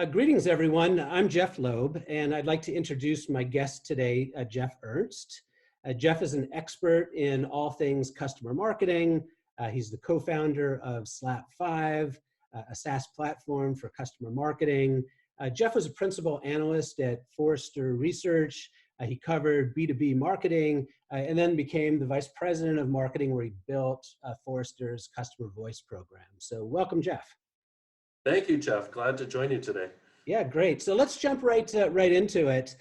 Greetings, everyone. I'm Jeff Loeb, and I'd like to introduce my guest today, Jeff Ernst. Jeff is an expert in all things customer marketing. He's the co-founder of Slap5, a SaaS platform for customer marketing. Jeff was a principal analyst at Forrester Research. He covered B2B marketing and then became the vice president of marketing, where he built Forrester's customer voice program. So welcome, Jeff. Thank you, Jeff. Glad to join you today. Yeah, great. So let's jump right into it.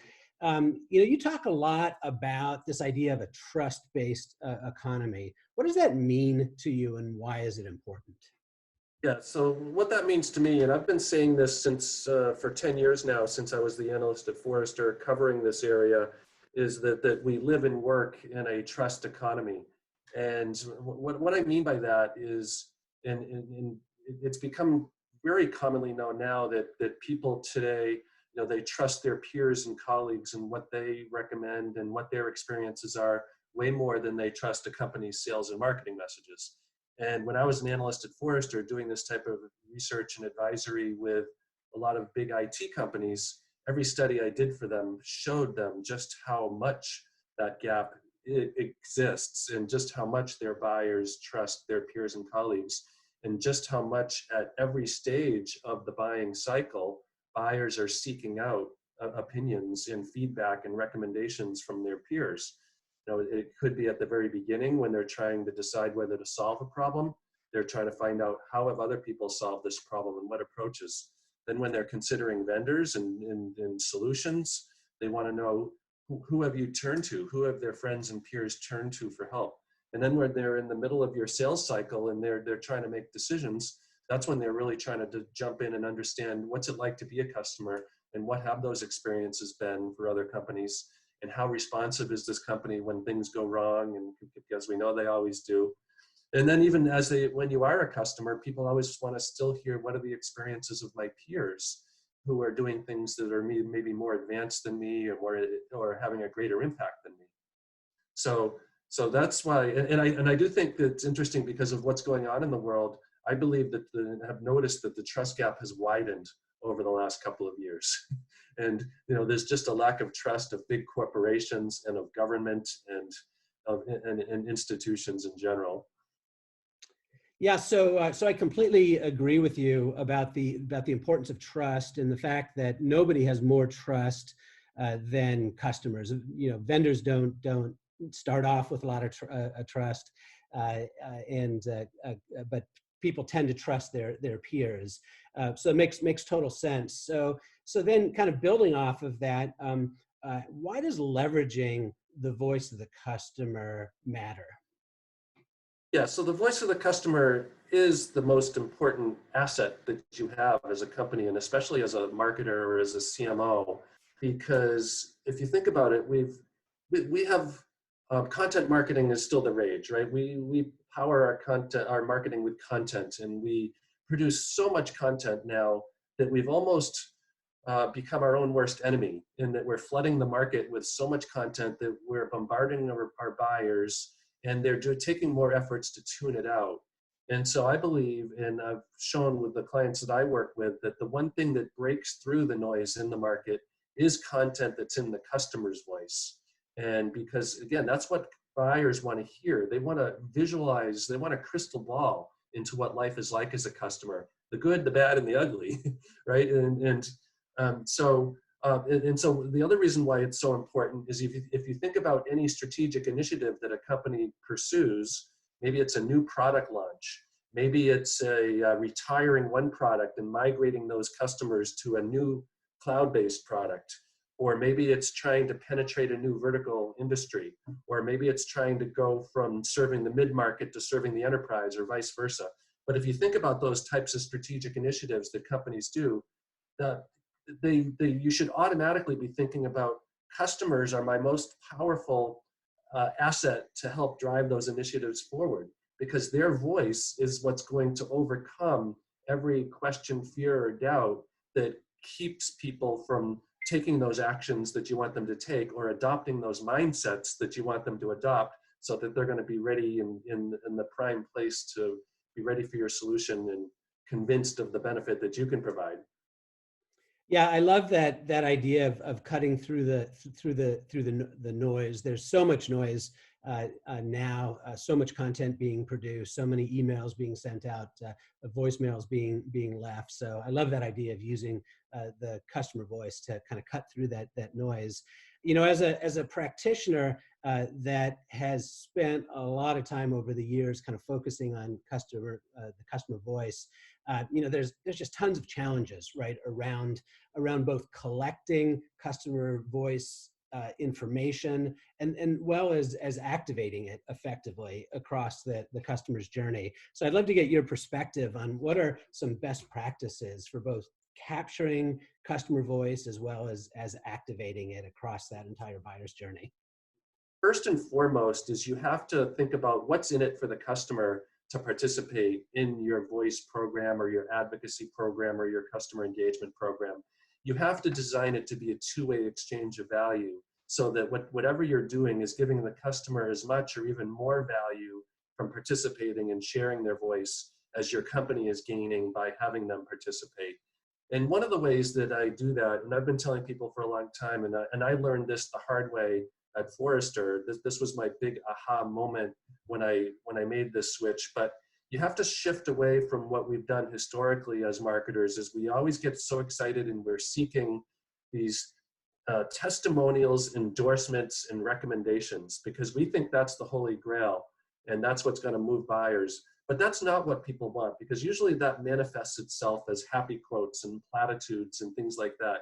You talk a lot about this idea of a trust-based economy. What does that mean to you, and why is it important? Yeah, so what that means to me, and I've been saying this since for 10 years now, since I was the analyst at Forrester covering this area, is that we live and work in a trust economy. And what I mean by that is, and it's become very commonly known now that people today, they trust their peers and colleagues and what they recommend and what their experiences are way more than they trust a company's sales and marketing messages. And when I was an analyst at Forrester doing this type of research and advisory with a lot of big IT companies, every study I did for them showed them just how much that gap exists and just how much their buyers trust their peers and colleagues, and just how much at every stage of the buying cycle, buyers are seeking out opinions and feedback and recommendations from their peers. It could be at the very beginning when they're trying to decide whether to solve a problem. They're trying to find out how have other people solved this problem and what approaches. Then when they're considering vendors and solutions, they want to know who have you turned to? Who have their friends and peers turned to for help? And then when they're in the middle of your sales cycle and they're trying to make decisions, that's when they're really trying to jump in and understand what's it like to be a customer and what have those experiences been for other companies, and how responsive is this company when things go wrong, and because we know they always do. And then even when you are a customer, people always want to still hear what are the experiences of my peers who are doing things that are maybe more advanced than me or having a greater impact than me. So that's why, and I do think that it's interesting because of what's going on in the world. I believe that have noticed that the trust gap has widened over the last couple of years. And there's just a lack of trust of big corporations and of government and institutions in general. Yeah, so I completely agree with you about the importance of trust and the fact that nobody has more trust than customers. Vendors don't start off with a lot of trust, but people tend to trust their peers. So it makes total sense. So then, kind of building off of that, why does leveraging the voice of the customer matter? Yeah, so the voice of the customer is the most important asset that you have as a company, and especially as a marketer or as a CMO, because if you think about it, we have content marketing is still the rage, right? We power our marketing with content, and we produce so much content now that we've almost become our own worst enemy, in that we're flooding the market with so much content that we're bombarding our buyers, and they're taking more efforts to tune it out. And so I believe, and I've shown with the clients that I work with, that the one thing that breaks through the noise in the market is content that's in the customer's voice. And because, again, that's what buyers want to hear. They want to visualize, they want a crystal ball into what life is like as a customer, the good, the bad, and the ugly, right? So the other reason why it's so important is if you think about any strategic initiative that a company pursues, maybe it's a new product launch, maybe it's retiring one product and migrating those customers to a new cloud-based product, or maybe it's trying to penetrate a new vertical industry, or maybe it's trying to go from serving the mid-market to serving the enterprise, or vice versa. But if you think about those types of strategic initiatives that companies do, you should automatically be thinking about customers are my most powerful asset to help drive those initiatives forward, because their voice is what's going to overcome every question, fear, or doubt that keeps people from taking those actions that you want them to take, or adopting those mindsets that you want them to adopt, so that they're going to be ready in the prime place to be ready for your solution and convinced of the benefit that you can provide. Yeah, I love that idea of cutting through the noise. There's so much noise now, so much content being produced, so many emails being sent out, voicemails being left. So I love that idea of using the customer voice to kind of cut through that noise. You know, as a practitioner that has spent a lot of time over the years, kind of focusing on the customer voice. You know, there's just tons of challenges, right, around both collecting customer voice information and well as activating it effectively across the customer's journey. So I'd love to get your perspective on what are some best practices for both capturing customer voice as well as activating it across that entire buyer's journey. First and foremost is you have to think about what's in it for the customer to participate in your voice program or your advocacy program or your customer engagement program. You have to design it to be a two-way exchange of value so that whatever you're doing is giving the customer as much or even more value from participating and sharing their voice as your company is gaining by having them participate. And one of the ways that I do that, and I've been telling people for a long time, and I learned this the hard way at Forrester. This was my big aha moment when I made this switch. But you have to shift away from what we've done historically as marketers. Is we always get so excited and we're seeking these testimonials, endorsements, and recommendations because we think that's the holy grail and that's what's going to move buyers. But that's not what people want, because usually that manifests itself as happy quotes and platitudes and things like that.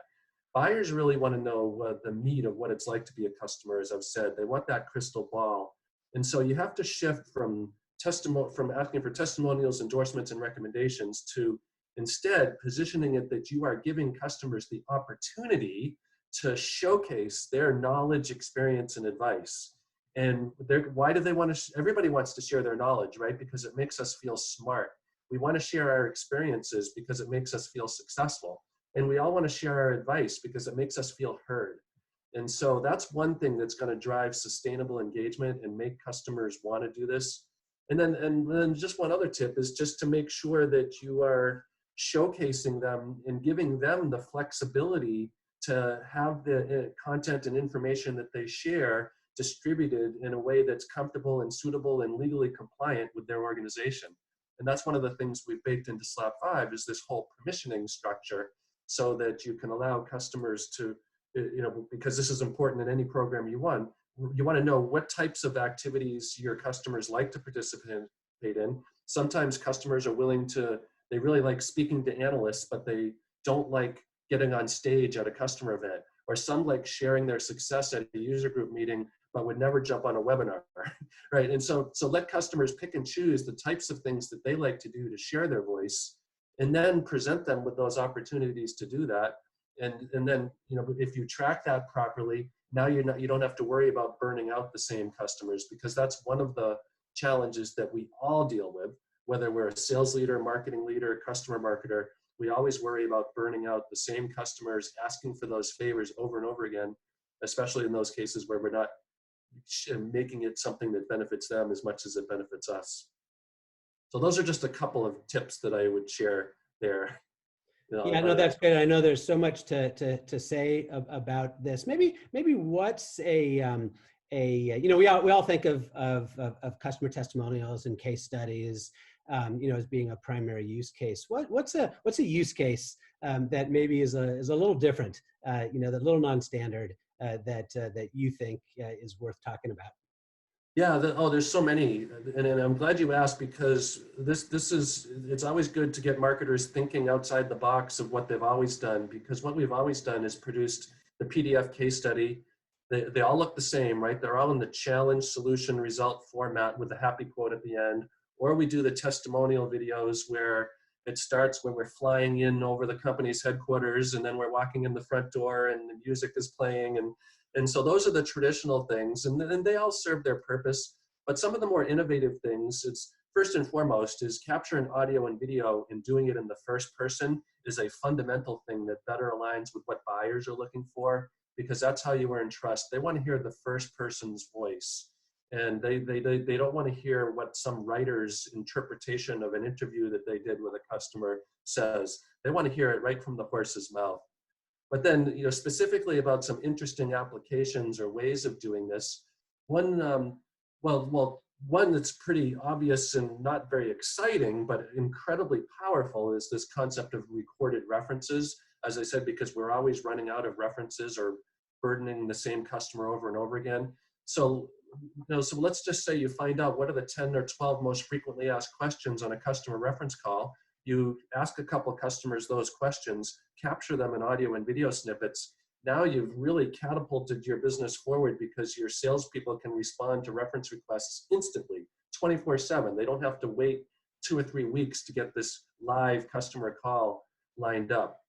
Buyers really want to know the meat of what it's like to be a customer, as I've said. They want that crystal ball. And so you have to shift from asking for testimonials, endorsements, and recommendations to instead positioning it that you are giving customers the opportunity to showcase their knowledge, experience, and advice. And why do they want to? Everybody wants to share their knowledge, right? Because it makes us feel smart. We want to share our experiences because it makes us feel successful. And we all want to share our advice because it makes us feel heard. And so that's one thing that's going to drive sustainable engagement and make customers want to do this. And then just one other tip is just to make sure that you are showcasing them and giving them the flexibility to have the content and information that they share distributed in a way that's comfortable and suitable and legally compliant with their organization. And that's one of the things we've baked into SLAP 5 is this whole permissioning structure so that you can allow customers to, because this is important in any program you want to know what types of activities your customers like to participate in. Sometimes customers are they really like speaking to analysts, but they don't like getting on stage at a customer event. Or some like sharing their success at a user group meeting, but would never jump on a webinar, right? And so let customers pick and choose the types of things that they like to do to share their voice, and then present them with those opportunities to do that. And then, if you track that properly, now you don't have to worry about burning out the same customers, because that's one of the challenges that we all deal with, whether we're a sales leader, marketing leader, customer marketer. We always worry about burning out the same customers, asking for those favors over and over again, especially in those cases where we're not making it something that benefits them as much as it benefits us. So those are just a couple of tips that I would share there. Yeah, no, that's great. I know there's so much to say about this. Maybe what's we all think of customer testimonials and case studies, as being a primary use case. What's a use case that maybe is a little different, that little non-standard that you think is worth talking about? Yeah, there's so many, and I'm glad you asked, because it's always good to get marketers thinking outside the box of what they've always done, because what we've always done is produced the PDF case study. They all look the same, right? They're all in the challenge, solution, result format with a happy quote at the end. Or we do the testimonial videos where it starts when we're flying in over the company's headquarters, and then we're walking in the front door and the music is playing. And so those are the traditional things, and they all serve their purpose. But some of the more innovative things, it's first and foremost is capturing audio and video and doing it in the first person is a fundamental thing that better aligns with what buyers are looking for, because that's how you earn trust. They want to hear the first person's voice, and they don't want to hear what some writer's interpretation of an interview that they did with a customer says. They want to hear it right from the horse's mouth. But then, specifically about some interesting applications or ways of doing this, one, one that's pretty obvious and not very exciting, but incredibly powerful is this concept of recorded references. As I said, because we're always running out of references or burdening the same customer over and over again. So, so let's just say you find out what are the 10 or 12 most frequently asked questions on a customer reference call. You ask a couple of customers those questions, capture them in audio and video snippets. Now you've really catapulted your business forward because your salespeople can respond to reference requests instantly, 24/7. They don't have to wait 2 or 3 weeks to get this live customer call lined up.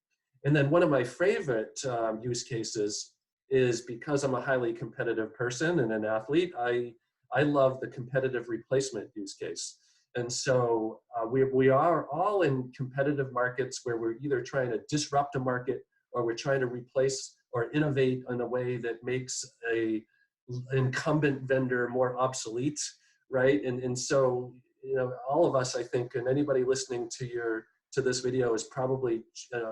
And then one of my favorite use cases is, because I'm a highly competitive person and an athlete, I love the competitive replacement use case. And so we are all in competitive markets where we're either trying to disrupt a market or we're trying to replace or innovate in a way that makes a incumbent vendor more obsolete, right? And so, all of us, I think, and anybody listening to this video is probably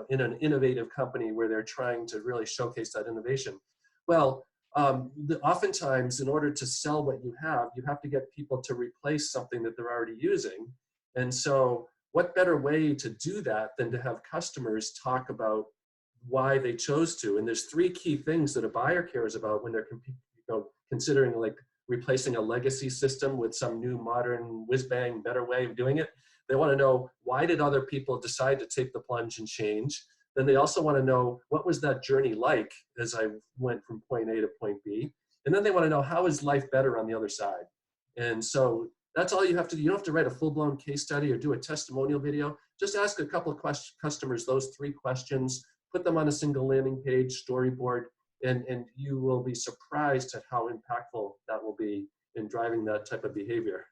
in an innovative company where they're trying to really showcase that innovation. Well, oftentimes, in order to sell what you have to get people to replace something that they're already using. And so what better way to do that than to have customers talk about why they chose to? And there's 3 key things that a buyer cares about when they're considering like replacing a legacy system with some new modern whiz-bang better way of doing it. They want to know, why did other people decide to take the plunge and change? Then they also want to know, what was that journey like as I went from point A to point B? And then they want to know, how is life better on the other side? And so that's all you have to do. You don't have to write a full-blown case study or do a testimonial video. Just ask a couple of customers those 3 questions, put them on a single landing page, storyboard, and you will be surprised at how impactful that will be in driving that type of behavior.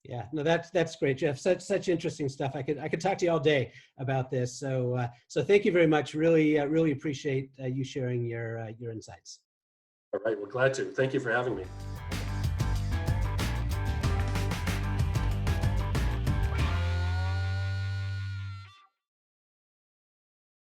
Yeah, no, that's great, Jeff. Such interesting stuff. I could talk to you all day about this. So thank you very much. Really appreciate you sharing your insights. All right, well, glad to. Thank you for having me.